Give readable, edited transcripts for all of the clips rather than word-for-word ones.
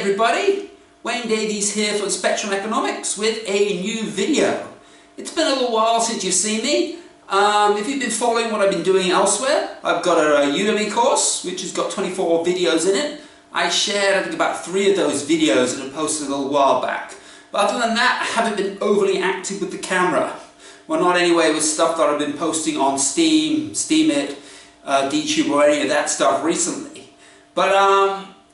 everybody, Wayne Davies here from Spectrum Economics with a new video. It's been a little while since you've seen me. If you've been following what I've been doing elsewhere, I've got a Udemy course which has got 24 videos in it. I shared I think about 3 of those videos that I posted a little while back. But other than that, I haven't been overly active with the camera. Well, not anyway with stuff that I've been posting on Steem, Steemit, DTube or any of that stuff recently. But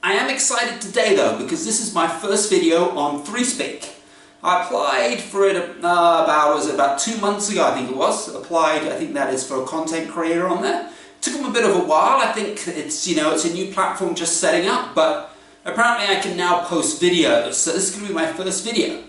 I am excited today though, because this is my first video on SteemPeak. I applied for it about 2 months ago, I think it was. I think that is for a content creator on there. Took them a bit of a while. I think it's it's a new platform just setting up, but apparently I can now post videos. So this is going to be my first video.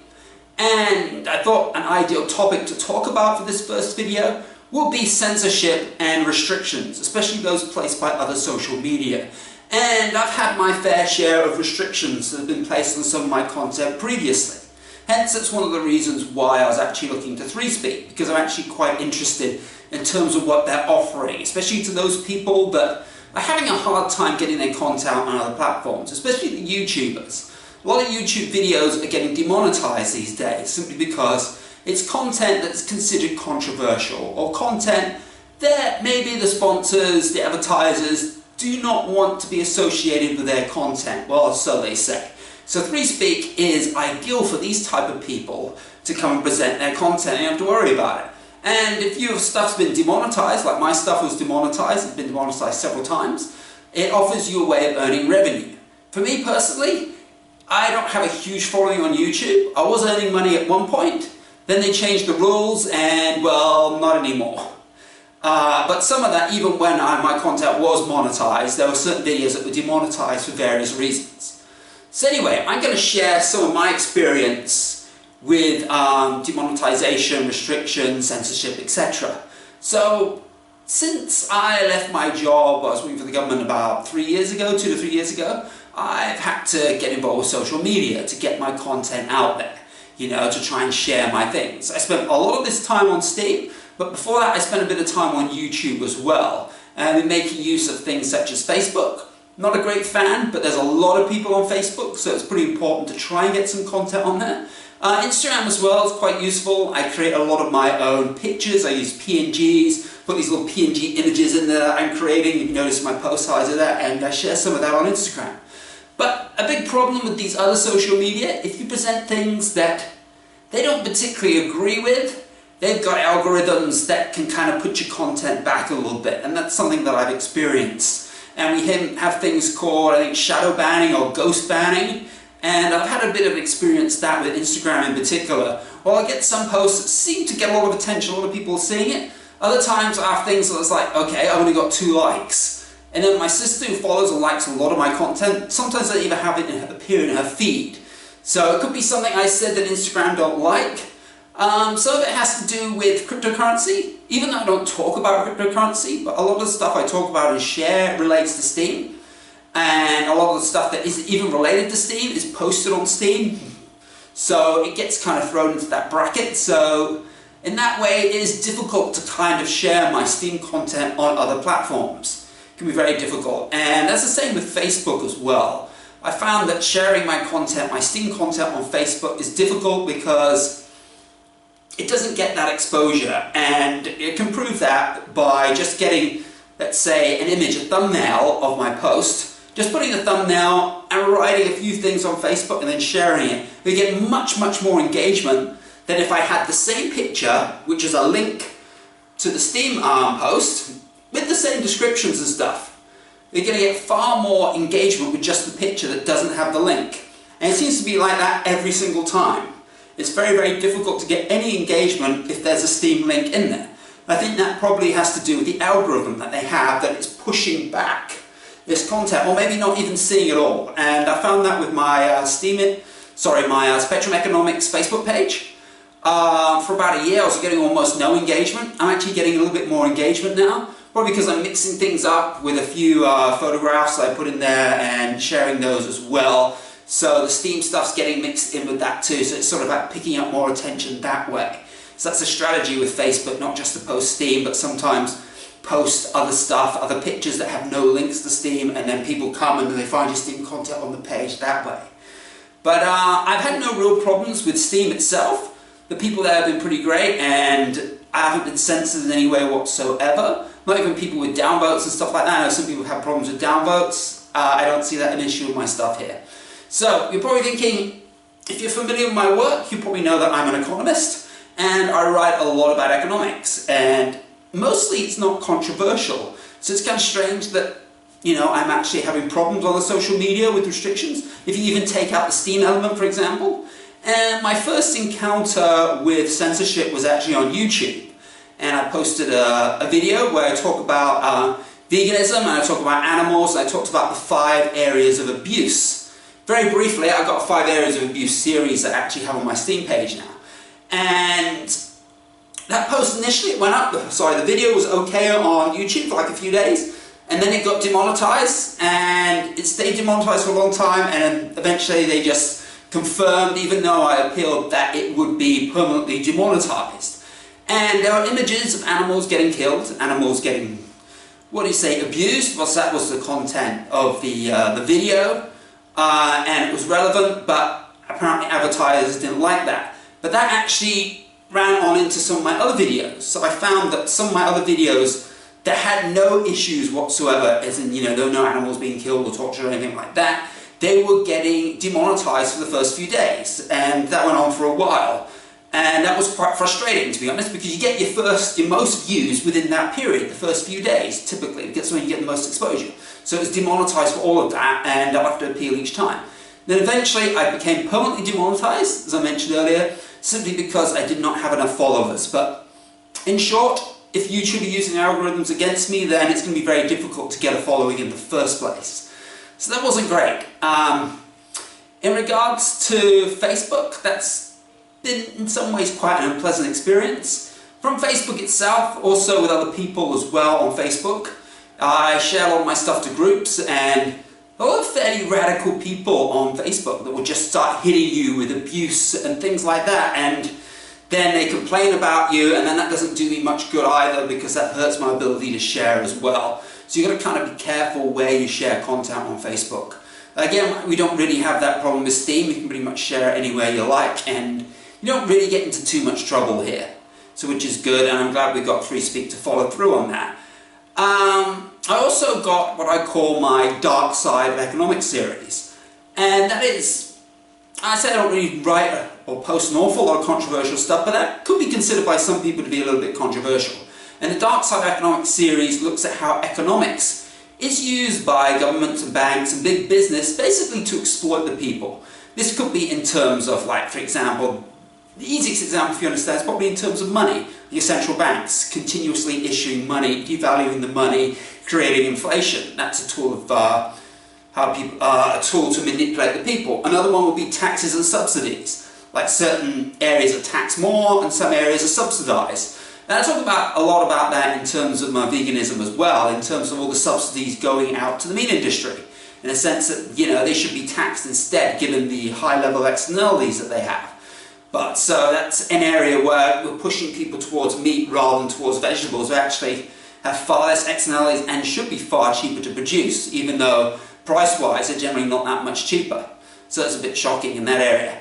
And I thought an ideal topic to talk about for this first video will be censorship and restrictions, especially those placed by other social media. And I've had my fair share of restrictions that have been placed on some of my content previously. Hence, it's one of the reasons why I was actually looking to SteemPeak, because I'm actually quite interested in terms of what they're offering, especially to those people that are having a hard time getting their content out on other platforms, especially the YouTubers. A lot of YouTube videos are getting demonetized these days simply because it's content that's considered controversial, or content that maybe the sponsors, the advertisers, do not want to be associated with their content. Well, so they say. So SteemPeak is ideal for these type of people to come and present their content and you don't have to worry about it. And if your stuff's been demonetized, like my stuff was demonetized, it's been demonetized several times, it offers you a way of earning revenue. For me personally, I don't have a huge following on YouTube. I was earning money at one point, then they changed the rules and, well, not anymore. But some of that, even when my content was monetized, there were certain videos that were demonetized for various reasons. So anyway, I'm going to share some of my experience with demonetization, restrictions, censorship, etc. So since I left my job, I was working for the government about 2 to 3 years ago, I've had to get involved with social media to get my content out there, to try and share my things. I spent a lot of this time on Steem, but before that I spent a bit of time on YouTube as well, and in making use of things such as Facebook. Not a great fan, but there's a lot of people on Facebook, so it's pretty important to try and get some content on there. Instagram as well is quite useful. I create a lot of my own pictures. I use PNGs, put these little PNG images in there that I'm creating. You can notice my post size of that, and I share some of that on Instagram. But a big problem with these other social media, if you present things that they don't particularly agree with, they've got algorithms that can kind of put your content back a little bit, and that's something that I've experienced. And we have things called, I think, shadow banning or ghost banning, and I've had a bit of experience that with Instagram in particular. Well, I get some posts that seem to get a lot of attention, a lot of people are seeing it. Other times I have things that's like, okay, I've only got 2 likes. And then my sister who follows and likes a lot of my content, sometimes I even have it appear in her feed. So it could be something I said that Instagram don't like. Some of it has to do with cryptocurrency, even though I don't talk about cryptocurrency, but a lot of the stuff I talk about and share relates to Steem. And a lot of the stuff that isn't even related to Steem is posted on Steem. So it gets kind of thrown into that bracket. So in that way it is difficult to kind of share my Steem content on other platforms. It can be very difficult. And that's the same with Facebook as well. I found that sharing my content, my Steem content on Facebook is difficult because it doesn't get that exposure, and it can prove that by just getting, let's say, an image, a thumbnail of my post, just putting a thumbnail and writing a few things on Facebook and then sharing it. You get much, much more engagement than if I had the same picture, which is a link to the Steem post, with the same descriptions and stuff. You're going to get far more engagement with just the picture that doesn't have the link. And it seems to be like that every single time. It's very, very difficult to get any engagement if there's a Steem link in there. I think that probably has to do with the algorithm that they have, that it's pushing back this content, or maybe not even seeing it all. And I found that with my my Spectrum Economics Facebook page. For about a year I was getting almost no engagement. I'm actually getting a little bit more engagement now, probably because I'm mixing things up with a few photographs I put in there and sharing those as well. So the Steem stuff's getting mixed in with that too, so it's sort of about picking up more attention that way. So that's a strategy with Facebook, not just to post Steem, but sometimes post other stuff, other pictures that have no links to Steem, and then people come and they find your Steem content on the page that way. But I've had no real problems with Steem itself. The people there have been pretty great, and I haven't been censored in any way whatsoever. Not even people with downvotes and stuff like that. I know some people have problems with downvotes. I don't see that an issue with my stuff here. So you're probably thinking, if you're familiar with my work, you probably know that I'm an economist, and I write a lot about economics, and mostly it's not controversial. So it's kind of strange that, you know, I'm actually having problems on the social media with restrictions. If you even take out the Steem element, for example. And my first encounter with censorship was actually on YouTube. And I posted a video where I talk about veganism, and I talk about animals, and I talked about the 5 areas of abuse. Very briefly, I've got a 5 areas of abuse series that I actually have on my Steem page now. And that post initially went up, the video was okay on YouTube for like a few days, and then it got demonetized, and it stayed demonetized for a long time, and eventually they just confirmed, even though I appealed, that it would be permanently demonetized. And there are images of animals getting killed, animals getting, abused. Well, that was the content of the video, and it was relevant, but apparently advertisers didn't like that. But that actually ran on into some of my other videos. So I found that some of my other videos that had no issues whatsoever, as in, you know, there were no animals being killed or tortured or anything like that, they were getting demonetized for the first few days, and that went on for a while. And that was quite frustrating, to be honest, because you get your most views within that period, the first few days, typically. That's when you get the most exposure. So it was demonetized for all of that, and I have to appeal each time. Then eventually I became permanently demonetized, as I mentioned earlier, simply because I did not have enough followers. But in short, if YouTube are using algorithms against me, then it's going to be very difficult to get a following in the first place. So that wasn't great. In regards to Facebook, that's been in some ways quite an unpleasant experience. From Facebook itself, also with other people as well on Facebook. I share a lot of my stuff to groups, and a lot of fairly radical people on Facebook that will just start hitting you with abuse and things like that, and then they complain about you, and then that doesn't do me much good either, because that hurts my ability to share as well. So you've got to kind of be careful where you share content on Facebook. Again, we don't really have that problem with Steem. You can pretty much share it anywhere you like, and you don't really get into too much trouble here. So which is good, and I'm glad we got Free Speak to follow through on that. I also got what I call my Dark Side of Economics series, and that is, I say I don't really write or post an awful lot of controversial stuff, but that could be considered by some people to be a little bit controversial. And the Dark Side of Economics series looks at how economics is used by governments and banks and big business basically to exploit the people. This could be in terms of, like, for example, the easiest example, if you understand, is probably in terms of money. Your central banks continuously issuing money, devaluing the money, creating inflation. That's a tool of a tool to manipulate the people. Another one would be taxes and subsidies. Like, certain areas are taxed more and some areas are subsidized. And I talk a lot about that in terms of my veganism as well, in terms of all the subsidies going out to the meat industry. In a sense that, you know, they should be taxed instead, given the high level externalities that they have. But so that's an area where we're pushing people towards meat rather than towards vegetables. They actually have far less externalities and should be far cheaper to produce, even though price-wise they're generally not that much cheaper. So it's a bit shocking in that area.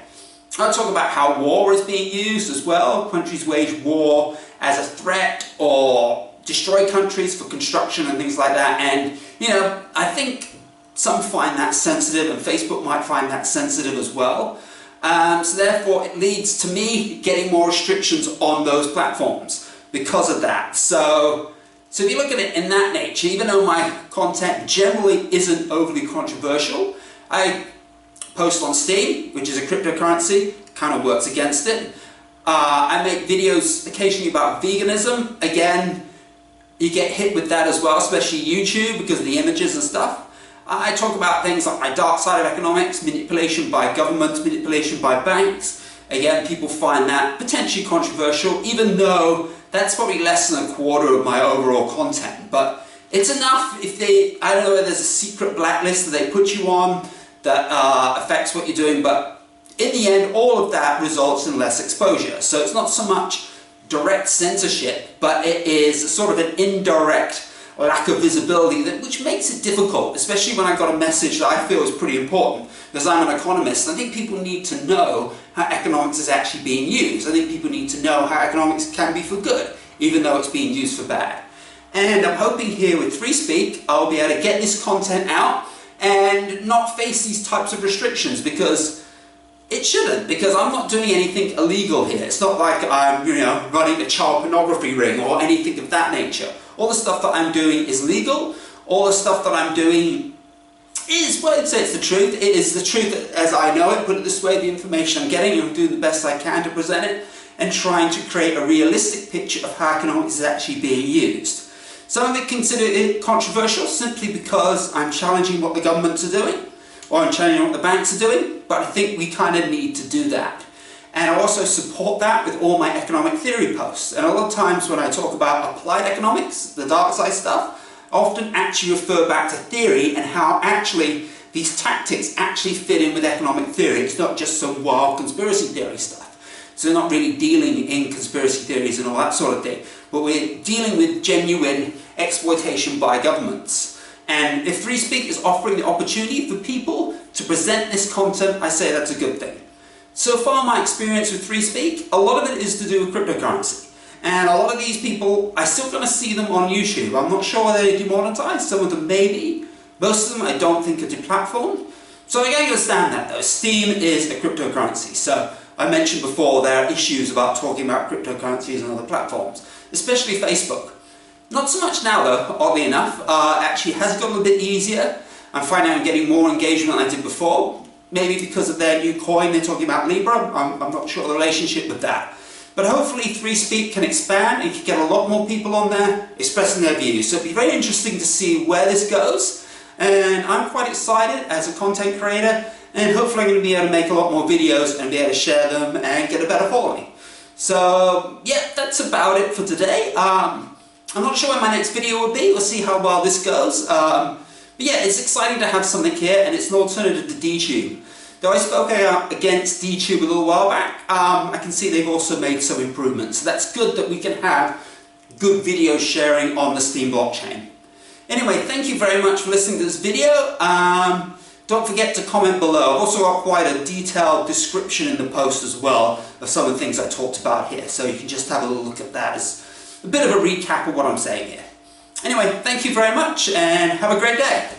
I'll talk about how war is being used as well. Countries wage war as a threat or destroy countries for construction and things like that. And, you know, I think some find that sensitive, and Facebook might find that sensitive as well. So therefore it leads to me getting more restrictions on those platforms because of that. So if you look at it in that nature, even though my content generally isn't overly controversial, I post on Steem, which is a cryptocurrency, kind of works against it. I make videos occasionally about veganism. Again, you get hit with that as well, especially YouTube, because of the images and stuff. I talk about things like my dark side of economics, manipulation by governments, manipulation by banks. Again, people find that potentially controversial, even though that's probably less than a quarter of my overall content. But it's enough if they, I don't know whether there's a secret blacklist that they put you on that affects what you're doing, but in the end, all of that results in less exposure. So it's not so much direct censorship, but it is sort of an indirect a lack of visibility, which makes it difficult, especially when I've got a message that I feel is pretty important, because I'm an economist. I think people need to know how economics is actually being used. I think people need to know how economics can be for good, even though it's being used for bad. And I'm hoping here with SteemPeak, I'll be able to get this content out and not face these types of restrictions, because it shouldn't, because I'm not doing anything illegal here. It's not like I'm, running a child pornography ring or anything of that nature. All the stuff that I'm doing is legal. All the stuff that I'm doing is, well, I'd say it's the truth. It is the truth as I know it, put it this way, the information I'm getting, I'm doing the best I can to present it and trying to create a realistic picture of how economics is actually being used. Some of it consider it controversial simply because I'm challenging what the governments are doing, or I'm challenging what the banks are doing, but I think we kind of need to do that. And I also support that with all my economic theory posts. And a lot of times when I talk about applied economics, the dark side stuff, I often actually refer back to theory and how actually these tactics actually fit in with economic theory. It's not just some wild conspiracy theory stuff. So we're not really dealing in conspiracy theories and all that sort of thing, but we're dealing with genuine exploitation by governments. And if SteemPeak is offering the opportunity for people to present this content, I say that's a good thing. So far, my experience with SteemPeak, a lot of it is to do with cryptocurrency. And a lot of these people, I still gonna see them on YouTube. I'm not sure whether they're demonetized, some of them maybe. Most of them I don't think are deplatformed. So I gotta understand that though. Steem is a cryptocurrency. So I mentioned before there are issues about talking about cryptocurrencies and other platforms, especially Facebook. Not so much now though, oddly enough. Actually has gotten a bit easier. I'm finding I'm getting more engagement than I did before. Maybe because of their new coin, they're talking about Libra. I'm not sure the relationship with that. But hopefully SteemPeak can expand and can get a lot more people on there expressing their views. So it'll be very interesting to see where this goes. And I'm quite excited as a content creator, and hopefully I'm going to be able to make a lot more videos and be able to share them and get a better following. So yeah, that's about it for today. I'm not sure when my next video will be. We'll see how well this goes. But yeah, it's exciting to have something here, and it's an alternative to DTube. Though I spoke out against DTube a little while back, I can see they've also made some improvements. So that's good that we can have good video sharing on the Steem blockchain. Anyway, thank you very much for listening to this video. Don't forget to comment below. I've also got quite a detailed description in the post as well of some of the things I talked about here. So you can just have a little look at that as a bit of a recap of what I'm saying here. Anyway, thank you very much and have a great day.